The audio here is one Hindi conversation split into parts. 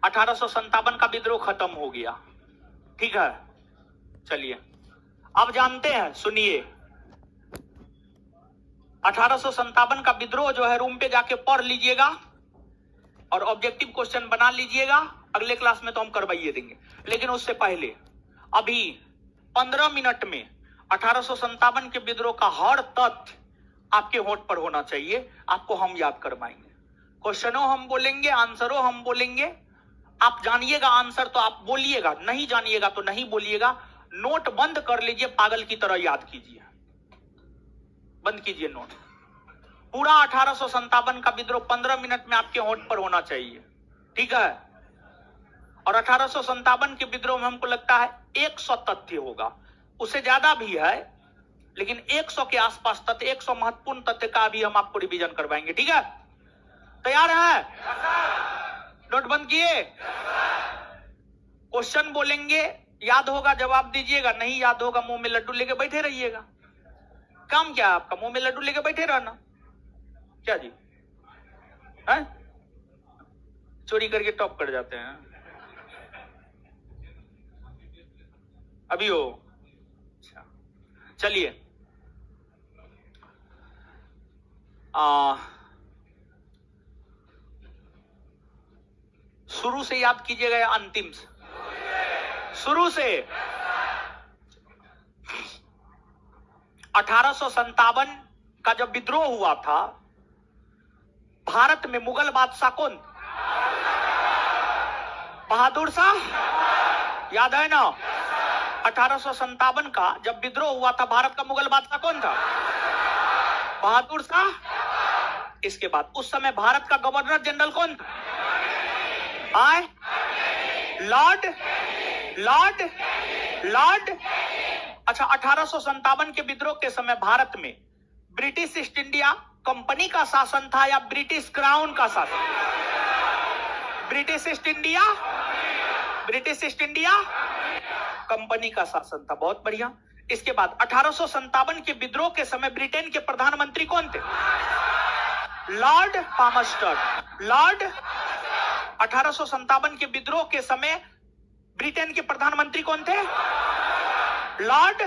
1857 का विद्रोह खत्म हो गया। ठीक है, चलिए अब जानते हैं, सुनिए। 1857 का विद्रोह जो है रूम पे जाके पढ़ लीजिएगा और ऑब्जेक्टिव क्वेश्चन बना लीजिएगा। अगले क्लास में तो हम करवाइए देंगे, लेकिन उससे पहले अभी 15 मिनट में 1857 के विद्रोह का हर तथ्य आपके होंठ पर होना चाहिए। आपको हम याद करवाएंगे, क्वेश्चनों हम बोलेंगे, आंसरों हम बोलेंगे। आप जानिएगा आंसर तो आप बोलिएगा, नहीं जानिएगा तो नहीं बोलिएगा। नोट बंद कर लीजिए, पागल की तरह याद कीजिए, बंद कीजिए नोट। पूरा 1857 का विद्रोह 15 मिनट में आपके होंठ पर होना चाहिए। ठीक है, और 1857 के विद्रोह में हमको लगता है 100 तथ्य होगा, उससे ज्यादा भी है, लेकिन 100 के आसपास तथ्य, 100 महत्वपूर्ण तथ्य का भी हम आपको रिवीजन करवाएंगे। ठीक है, तैयार है? नोट बंद किए? क्वेश्चन बोलेंगे, याद होगा जवाब दीजिएगा, नहीं याद होगा मुंह में लड्डू लेके बैठे रहिएगा। काम क्या है आपका? मुंह में लड्डू लेके बैठे रहना। क्या जी है? चोरी करके टॉप कर जाते हैं अभी हो। अच्छा, चलिए शुरू से याद कीजिएगा या अंतिम से? शुरू से। 1857 का जब विद्रोह हुआ था, भारत में मुगल बादशाह कौन? बहादुर शाह, याद है ना? 1857 का जब विद्रोह हुआ था, भारत का मुगल बादशाह कौन था? बहादुर शाह। इसके बाद उस समय भारत का गवर्नर जनरल कौन था? आए लॉर्ड लॉर्ड लॉर्ड। अच्छा, 1857 के विद्रोह के समय भारत में ब्रिटिश ईस्ट इंडिया कंपनी का शासन था या ब्रिटिश क्राउन का शासन? British east India, British east India company का शासन था। बहुत बढ़िया। इसके बाद 1857 के विद्रोह के समय ब्रिटेन के प्रधानमंत्री कौन थे? लॉर्ड पामस्टर्ड। लॉर्ड 1857 के विद्रोह के समय ब्रिटेन के प्रधानमंत्री कौन थे? लॉर्ड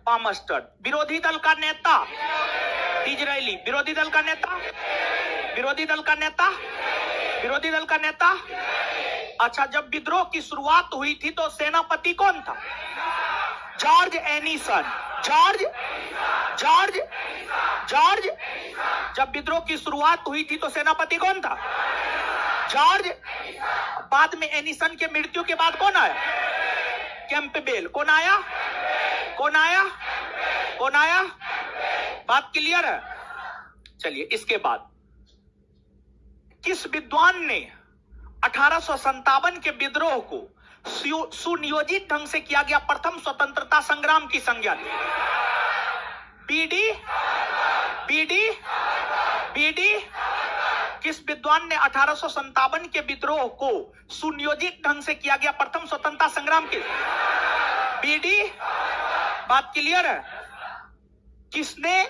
पामस्टर्ड। विरोधी दल का नेता डिज़रायली। विरोधी दल का नेता, विरोधी दल का नेता, विरोधी दल का नेता। अच्छा, जब विद्रोह की शुरुआत हुई थी तो सेनापति कौन था? George Ennison. जॉर्ज। जब विद्रोह की शुरुआत हुई थी तो सेनापति कौन था? जॉर्ज। बाद में एनिसन के मृत्यु के बाद कौन आया? कैंपबेल। कौन आया? बात क्लियर है? चलिए, इसके बाद किस विद्वान ने 1857 के विद्रोह को सुनियोजित ढंग से किया गया प्रथम स्वतंत्रता संग्राम की संज्ञा दी? बीडी। किस विद्वान ने 1857 के विद्रोह को सुनियोजित ढंग से किया गया प्रथम स्वतंत्रता संग्राम की? बीडी। बात क्लियर है? किसने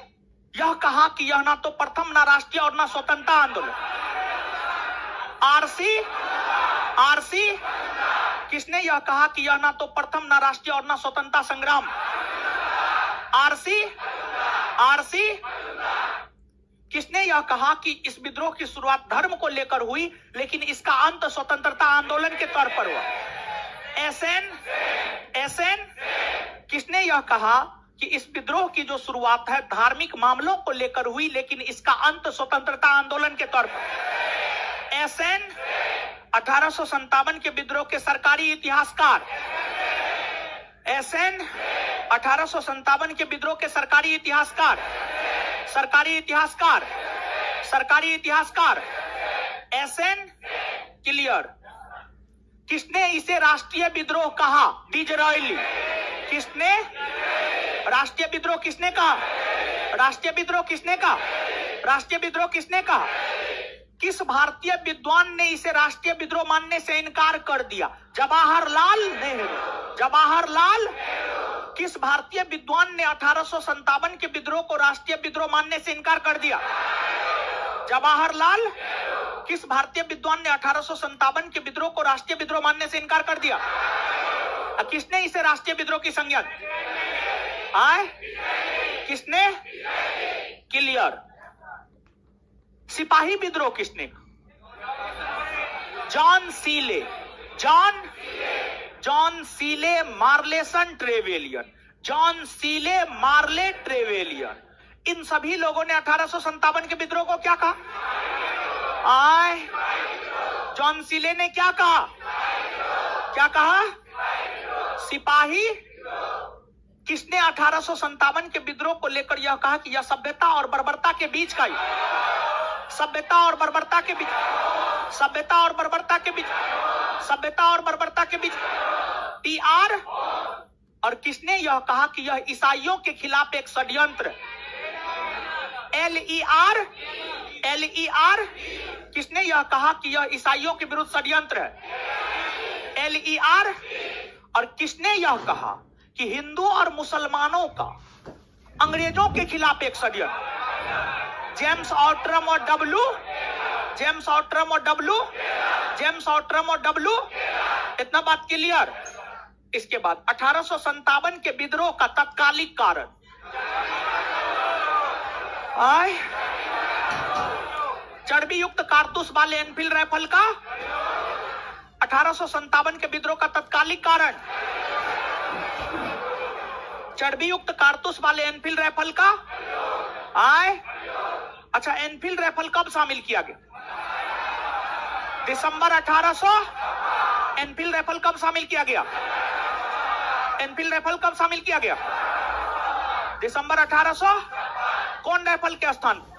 यह कहा कि यह ना तो प्रथम, ना राष्ट्रीय और ना स्वतंत्रता आंदोलन? आरसी। किसने यह कहा कि यह ना तो प्रथम, ना राष्ट्रीय और ना स्वतंत्रता संग्राम? आरसी। किसने यह कहा कि इस विद्रोह की शुरुआत धर्म को लेकर हुई, लेकिन इसका अंत स्वतंत्रता आंदोलन के तौर पर हुआ? एसएन। किसने यह कहा कि इस विद्रोह की जो शुरुआत है धार्मिक मामलों को लेकर हुई, लेकिन इसका अंत स्वतंत्रता आंदोलन के तौर पर? एसएन। 1857 के विद्रोह के सरकारी इतिहासकार। एसएन। 1857 के विद्रोह के सरकारी इतिहासकार। एसएन। क्लियर। किसने इसे राष्ट्रीय विद्रोह कहा? डिज़रायली। किसने? राष्ट्रीय विद्रोह किसने कहा? राष्ट्रीय विद्रोह किसने कहा? किस भारतीय विद्वान ने इसे राष्ट्रीय विद्रोह मानने से इनकार कर दिया? जवाहरलाल नेहरू। किस भारतीय विद्वान ने 1857 के विद्रोह को राष्ट्रीय विद्रोह मानने से इनकार कर दिया? जवाहरलाल। किस भारतीय विद्वान ने 1857 के विद्रोह को राष्ट्रीय विद्रोह मानने से इनकार कर दिया? किसने इसे राष्ट्रीय विद्रोह की संज्ञा दी? किसने? क्लियर। सिपाही विद्रोह किसने? जॉन सीले, जॉन सीले मार्लेसन ट्रेवेलियन, जॉन सीले मार्ले ट्रेवेलियन। इन सभी लोगों ने 1857 के विद्रोह को क्या कहा? जॉन सीले ने क्या कहा? क्या कहा? सिपाही। किसने 1857 के विद्रोह को लेकर यह कहा कि यह सभ्यता और बर्बरता के बीच का ही, सभ्यता और बर्बरता के बीच, सभ्यता और बर्बरता के बीच, सभ्यता और बर्बरता के बीच TR। और किसने यह कहा कि यह ईसाइयों के खिलाफ एक षड्यंत्र? LER। किसने यह कहा कि यह ईसाइयों के विरुद्ध षड्यंत्र है? LER। और किसने यह कहा कि हिंदू और मुसलमानों का अंग्रेजों के खिलाफ एक षड्यंत्र? जेम्स ऑट्रम और डब्लू, जेम्स ऑट्रम और डब्लू, जेम्स ऑट्रम और डब्लू। इतना बात क्लियर। इसके बाद 1857 के विद्रोह का तत्कालिक कारण चर्बी युक्त कारतूस वाले एनफील्ड राइफल का 1857 के विद्रोह का तत्कालिक कारण चर्बी युक्त कारतूस वाले एनफील्ड राइफल का अच्छा, एनफील्ड राइफल कब शामिल किया गया? दिसंबर 1800। एनफील्ड राइफल कब शामिल किया गया? एनफील्ड राइफल कब शामिल किया गया? दिसंबर 1800। कौन राइफल के स्थान पर?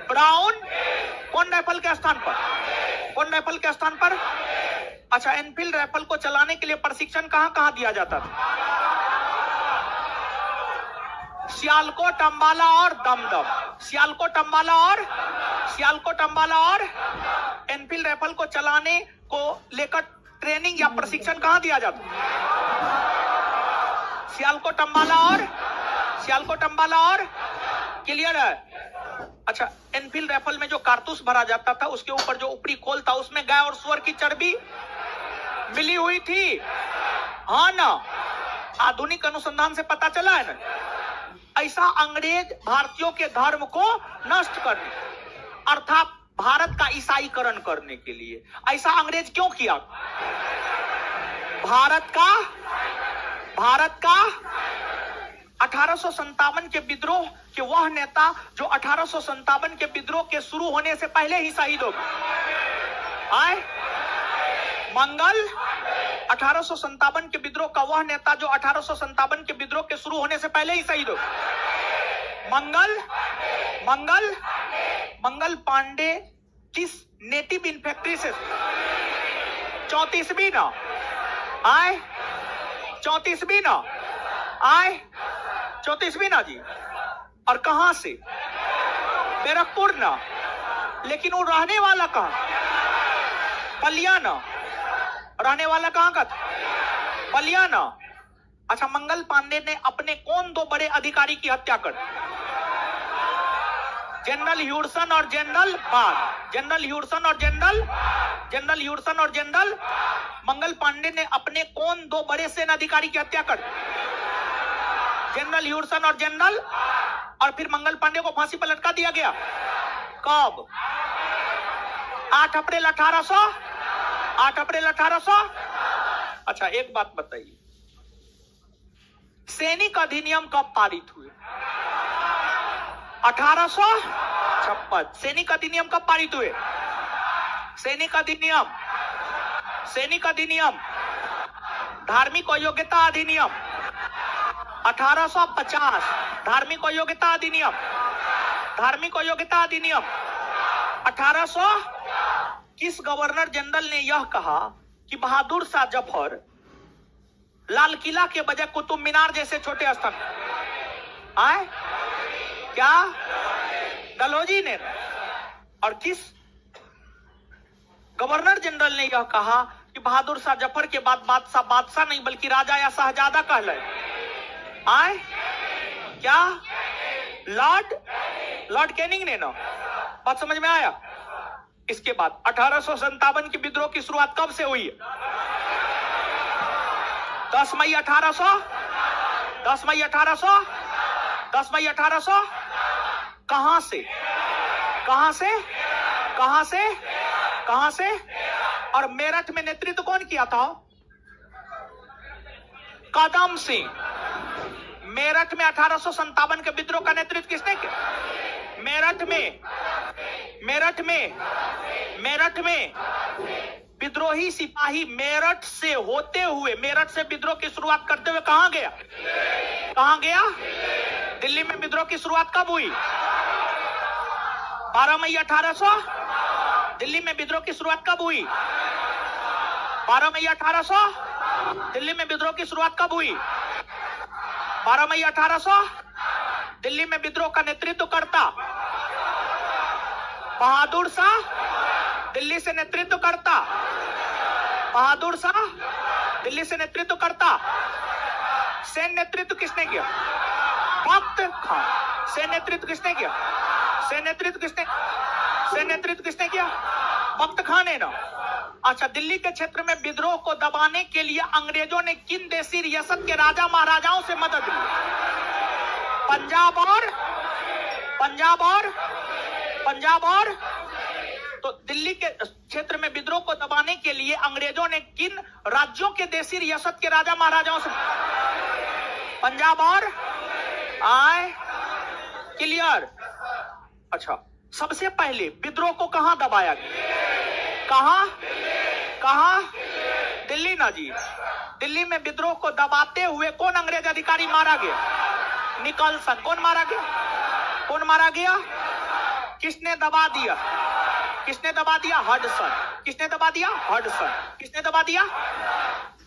ब्राउन। कौन राइफल के स्थान पर? कौन राइफल के स्थान पर? अच्छा, एनफील्ड राइफल को चलाने के लिए प्रशिक्षण कहां कहां दिया जाता था? सियालकोट, अंबाला और दमदम। सियालकोट, अंबाला और सियालकोट, अंबाला और एनफील्ड राइफल को चलाने को लेकर ट्रेनिंग या प्रशिक्षण कहां दिया जाता? सियालकोट, अंबाला और सियालकोट, अंबाला और। क्लियर है? अच्छा, एनफील्ड राइफल में जो कारतूस भरा जाता था उसके ऊपर जो ऊपरी खोल था उसमें गाय और सुअर की चर्बी मिली हुई थी, हाँ ना? आधुनिक अनुसंधान से पता चला है ना। ऐसा अंग्रेज भारतीयों के धर्म को नष्ट करने, अर्थात भारत का ईसाईकरण करने के लिए ऐसा अंग्रेज क्यों किया? भारत का 1857 के विद्रोह के वह नेता जो 1857 के विद्रोह के शुरू होने से पहले ही शहीद हो गए। मंगल 1857 के विद्रोह का वह नेता जो 1857 के विद्रोह के शुरू होने से पहले ही शहीद हो गए। मंगल पांडे किस नेटिव इन्फेक्ट्री से? 34वीं ना 34वीं ना जी। और कहां से? बैरकपुर ना। लेकिन वो रहने वाला कहां? बलियाना। रहने वाला कहां का था? बलियाना। अच्छा, मंगल पांडे ने अपने कौन दो बड़े अधिकारी की हत्या कर? जनरल ह्यूडसन और जनरल बाग। जनरल ह्यूडसन और जनरल मंगल पांडे ने अपने कौन दो बड़े सेना अधिकारी की हत्या कर? जनरल ह्यूडसन और जनरल। और फिर मंगल पांडे को फांसी पर लटका दिया गया। कब? 8 अप्रैल 1800। 8 अप्रैल 1800। अच्छा, एक बात बताइए, सैनिक अधिनियम कब पारित हुए? 1856। सैनिक अधिनियम कब पारित हुए? सैनिक अधिनियम। धार्मिक अयोग्यता अधिनियम 1850। धार्मिक अयोग्यता अधिनियम 1800। किस गवर्नर जनरल ने यह कहा कि बहादुर शाह जफर लाल किला के बजाय कुतुब मीनार जैसे छोटे स्थान आए? क्या? डलहौजी ने। और किस गवर्नर जनरल ने यह कहा कि बहादुर शाह जफर के बाद बादशाह नहीं बल्कि राजा या शहजादा कहलाए? आए? क्या? लॉर्ड कैनिंग ने ना। बात समझ में आया? इसके बाद 1857 के विद्रोह की शुरुआत कब से हुई है? 10 मई 1800, 10 मई 1800, 10 मई 1800। कहां से, कहां से, कहां से, कहां से? और मेरठ में नेतृत्व कौन किया था? कदम सिंह। मेरठ में 1857 के विद्रोह का नेतृत्व किसने किया? मेरठ में, मेरठ में, मेरठ में विद्रोही सिपाही मेरठ से होते हुए, मेरठ से विद्रोह की शुरुआत करते हुए कहां गया? कहां गया? दिल्ली में विद्रोह की शुरुआत कब हुई? 12 मई 1800। दिल्ली में विद्रोह की शुरुआत कब हुई? 12 मई 1800। दिल्ली में विद्रोह की शुरुआत कब हुई? 12 मई 1800। दिल्ली में विद्रोह का नेतृत्व करता बहादुर शाह। दिल्ली से नेतृत्व करता बहादुर शाह। दिल्ली से नेतृत्व करता। सैन्य नेतृत्व किसने किया? वक्त खान। सैन्य नेतृत्व किसने किया? सैन्य नेतृत्व किसने, सैन्य नेतृत्व किसने किया? वक्त खान है ना। अच्छा, दिल्ली के क्षेत्र में विद्रोह को दबाने के लिए अंग्रेजों ने किन देशी रियासत के राजा महाराजाओं से मदद ली? पंजाब और, पंजाब और, पंजाब और। तो दिल्ली के क्षेत्र में विद्रोह को दबाने के लिए अंग्रेजों ने किन राज्यों के देशी रियासत के राजा महाराजाओं से? पंजाब और आए। क्लियर? अच्छा, सबसे पहले विद्रोह को कहां दबाया गया? कहां, कहां? दिल्ली ना जी। दिल्ली में विद्रोह को दबाते हुए कौन अंग्रेज अधिकारी मारा गया? निकलसन। कौन मारा गया? कौन मारा गया? किसने दबा दिया? किसने दबा दिया? हडसन। किसने दबा दिया? हडसन। किसने दबा दिया?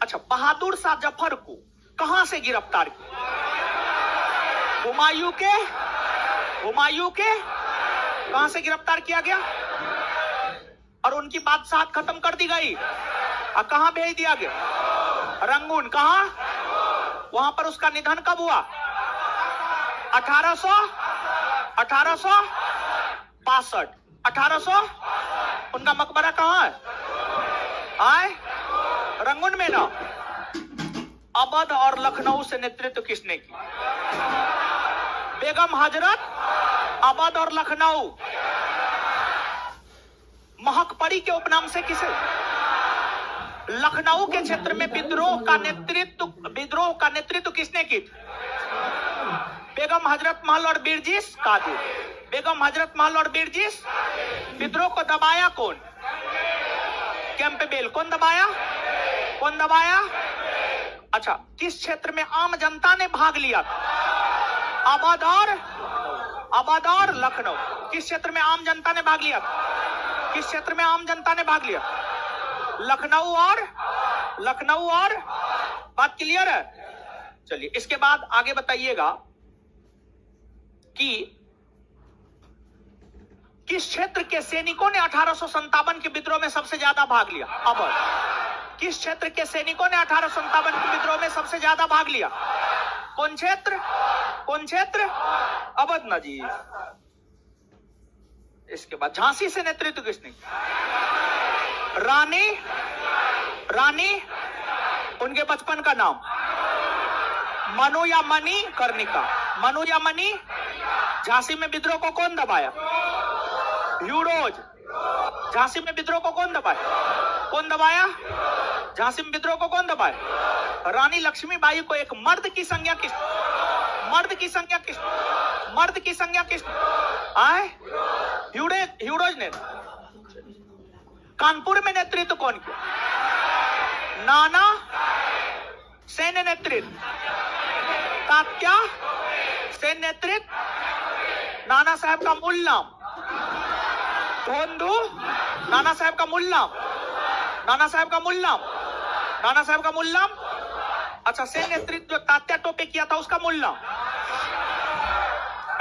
अच्छा, बहादुर शाह जफर को कहां से गिरफ्तार किया? हुमायूं के, हुमायूं के कहां से गिरफ्तार किया गया? और उनकी बादशाहत खत्म कर दी गई। और कहां भेज दिया गया? रंगून। कहां? वहां पर उसका निधन कब हुआ? 1862। 1800। उनका मकबरा कहां है? आए रंगून में ना। अवध और लखनऊ से नेतृत्व किसने किया? बेगम हजरत। अवध और लखनऊ। महकपरी के उपनाम से किसे? लखनऊ के क्षेत्र में विद्रोह का नेतृत्व किसने की? बेगम हजरत महल और बिरजिस कादिर। बेगम हजरत महल और बिरजिस। विद्रोह को दबाया कौन? कैंपबेल। कौन दबाया? कौन दबाया? अच्छा, किस क्षेत्र में आम जनता ने भाग लिया था? अवध और लखनऊ। किस क्षेत्र में आम जनता ने भाग लिया था? किस क्षेत्र में आम जनता ने भाग लिया? लखनऊ और। बात क्लियर है? चलिए, इसके बाद आगे बताइएगा कि किस क्षेत्र के सैनिकों ने 1857 के विद्रोह में सबसे ज्यादा भाग लिया? अवध। किस क्षेत्र के सैनिकों ने 1857 के विद्रोह में सबसे ज्यादा भाग लिया? कौन क्षेत्र? कौन क्षेत्र? अवध ना जी। इसके बाद झांसी से नेतृत्व किसने? रानी। उनके बचपन का नाम मनु या मनी कर्णिका। मनु या मनी। झांसी में विद्रोह को कौन दबाया? ह्यूरोज। झांसी में विद्रोह को कौन दबाया? कौन दबाया? झांसी में विद्रोह को कौन दबाया? रानी लक्ष्मीबाई को एक मर्द की संज्ञा किस? मर्द की संज्ञा किस? मर्द की संज्ञा किस? आए ह्यूरोज ने। कानपुर में नेतृत्व कौन किया? नाना। सैन्य नेतृत्व तात्या। सैन्य नेतृत्व नाना साहब का मूल नाम धोंधू। नाना साहब का मूल नाम, नाना साहब का मूल नाम, नाना साहब का मूल नाम। अच्छा, सैन्य नेतृत्व जो तात्या टोपे किया था उसका मूल नाम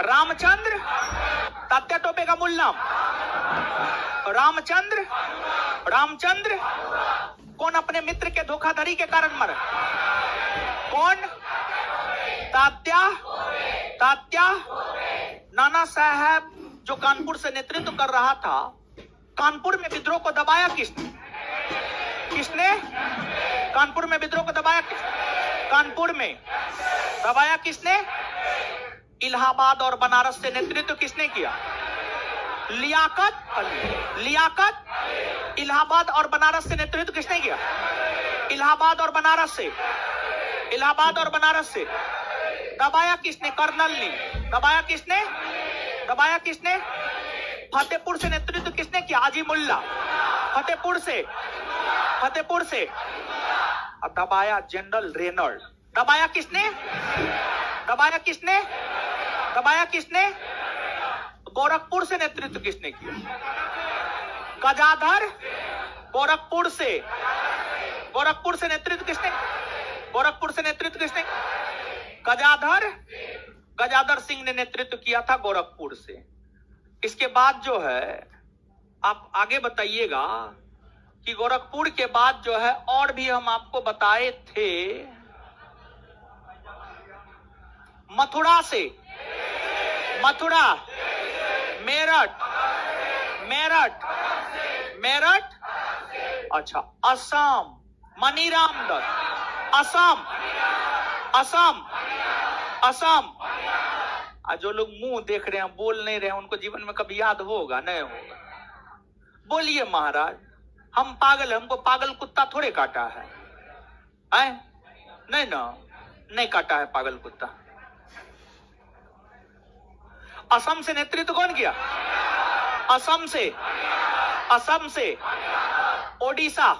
रामचंद्र। तात्या टोपे का मूल नाम रामचंद्र। रामचंद्र। कौन अपने मित्र के धोखाधड़ी के कारण मरा? कौन? तात्या। नाना साहब जो कानपुर से नेतृत्व कर रहा था, कानपुर में विद्रोह को दबाया किसने? किसने कानपुर में विद्रोह को दबाया? कानपुर में दबाया किसने? इलाहाबाद और बनारस से नेतृत्व किसने किया? लियाकत। इलाहाबाद और बनारस से नेतृत्व किसने किया? इलाहाबाद और बनारस से दबाया किसने? कर्नल ने। दबाया किसने? फतेहपुर से नेतृत्व किसने किया? आजिमुल्ला। फतेहपुर से दबाया जनरल रेनॉल्ड। दबाया किसने? गोरखपुर से नेतृत्व किसने किया? गजाधर। गोरखपुर से नेतृत्व किसने? गजाधर सिंह ने नेतृत्व किया था गोरखपुर से। इसके बाद जो है आप आगे बताइएगा कि गोरखपुर के बाद जो है और भी हम आपको बताए थे मथुरा, मेरठ, अच्छा असम, मनीराम दत्त, असम। जो लोग मुंह देख रहे हैं, बोल नहीं रहे हैं, उनको जीवन में कभी याद होगा नहीं होगा? बोलिए महाराज, हम पागल, हमको पागल कुत्ता थोड़े काटा है? नहीं ना, नहीं काटा है पागल कुत्ता। असम से नेतृत्व कौन किया? असम से ओडिशा,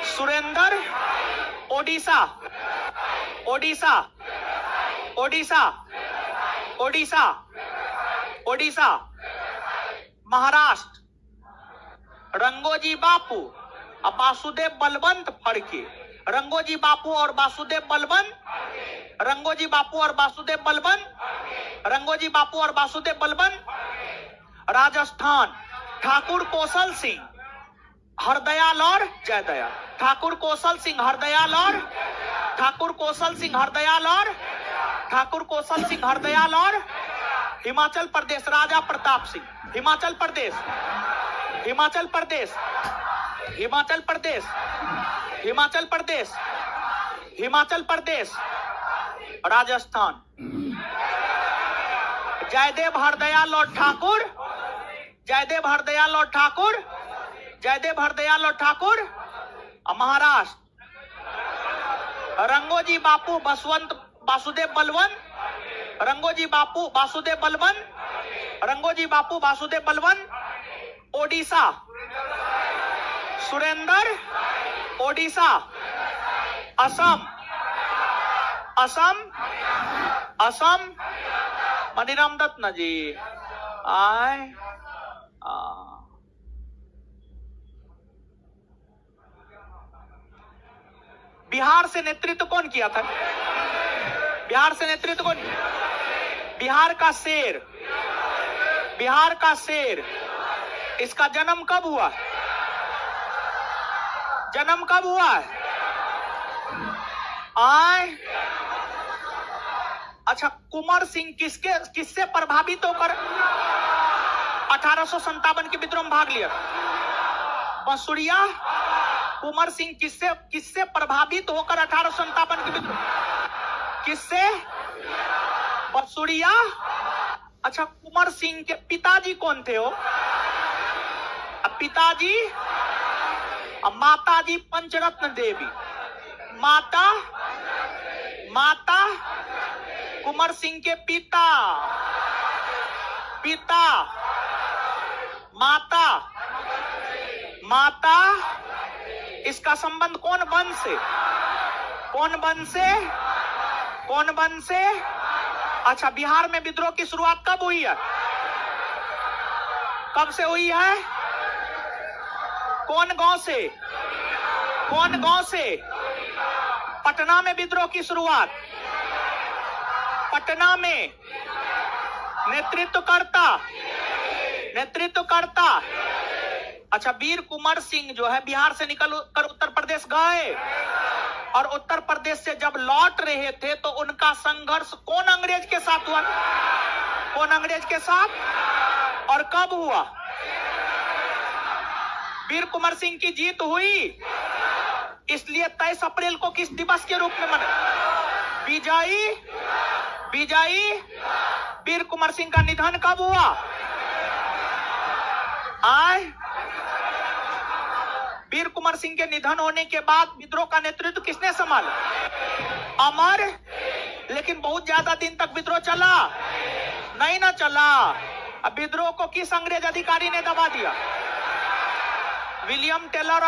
सुरेंद्र। ओडिशा, महाराष्ट्र, रंगोजी बापू और वासुदेव बलवंत फड़के। रंगोजी बापू और वासुदेव बलवंत। राजस्थान, ठाकुर कौशल सिंह, हरदयाल और जयदयाल। ठाकुर कौशल सिंह हरदयाल और हिमाचल प्रदेश, राजा प्रताप सिंह। हिमाचल प्रदेश, राजस्थान, जयदेव हरदयाल और ठाकुर। महाराष्ट्र, रंगोजी बापू वासुदेव बलवंत। ओडिशा, सुरेंद्र। असम, मनीराम दत्त ना जी। बिहार से नेतृत्व कौन किया था? बिहार का शेर। इसका जन्म कब हुआ? अच्छा, कुंवर सिंह किससे प्रभावित होकर 1857 के विद्रोह में भाग लिया? बंसुरिया। कुंवर सिंह किससे प्रभावित होकर 1857 के विद्रोह? किससे? बंसुरिया। अच्छा, कुंवर सिंह के पिताजी कौन थे? पिताजी, माताजी पंचरत्न देवी। माता कुंवर सिंह के पिता, माता। इसका संबंध कौन वंश से? अच्छा, बिहार में विद्रोह की शुरुआत कब हुई है? कब से हुई है? कौन गांव से? पटना में विद्रोह की शुरुआत। पटना में नेतृत्व करता। अच्छा, वीर कुंवर सिंह जो है बिहार से निकल कर उत्तर प्रदेश गए और उत्तर प्रदेश से जब लौट रहे थे तो उनका संघर्ष कौन अंग्रेज के साथ हुआ? और कब हुआ? वीर कुंवर सिंह की जीत हुई, इसलिए 23 अप्रैल को किस दिवस के रूप में मना? विजयी वीर कुंवर सिंह का निधन कब हुआ? वीर कुंवर सिंह के निधन होने के बाद विद्रोह का नेतृत्व किसने संभाला? अमर। लेकिन बहुत ज्यादा दिन तक विद्रोह चला नहीं ना चला। अब विद्रोह को किस अंग्रेज अधिकारी ने दबा दिया? विलियम टेलर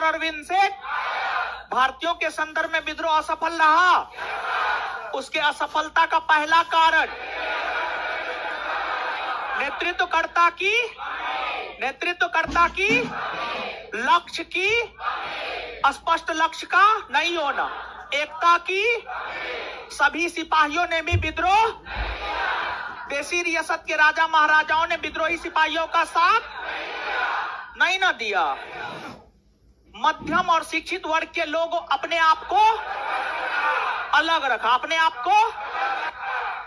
और विंसेंट। भारतीयों के संदर्भ में विद्रोह असफल रहा। उसके असफलता का पहला कारण नेतृत्वकर्ता की लक्ष्य की स्पष्ट लक्ष्य का नहीं होना, एकता की। सभी सिपाहियों ने भी विद्रोह, देशी रियासत के राजा महाराजाओं ने विद्रोही सिपाहियों का साथ नहीं ना दिया। मध्यम और शिक्षित वर्ग के लोग अपने आप को अलग रखा। अपने आप को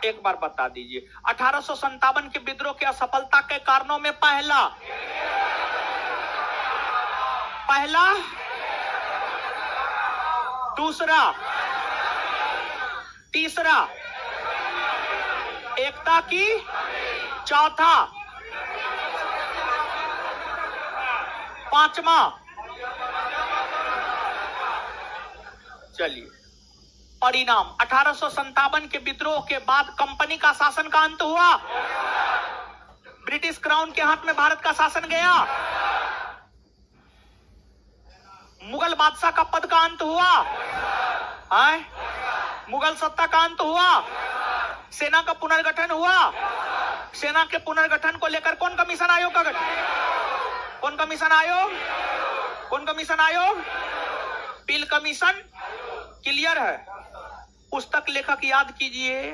एक बार बता दीजिए, 1857 के विद्रोह की असफलता के कारणों में पहला, दूसरा, तीसरा एकता की, चौथा, पांचवा। चलिए परिणाम, 1857 के विद्रोह के बाद कंपनी का शासन का अंत हुआ। ब्रिटिश क्राउन के हाथ में भारत का शासन गया। मुगल बादशाह का पद का अंत हुआ। मुगल सत्ता का अंत हुआ। सेना का पुनर्गठन हुआ। सेना के पुनर्गठन को लेकर कौन कमीशन आयोग का गठन? कौन कमीशन आयोग? पिल कमीशन। क्लियर है? पुस्तक लेखक याद कीजिए।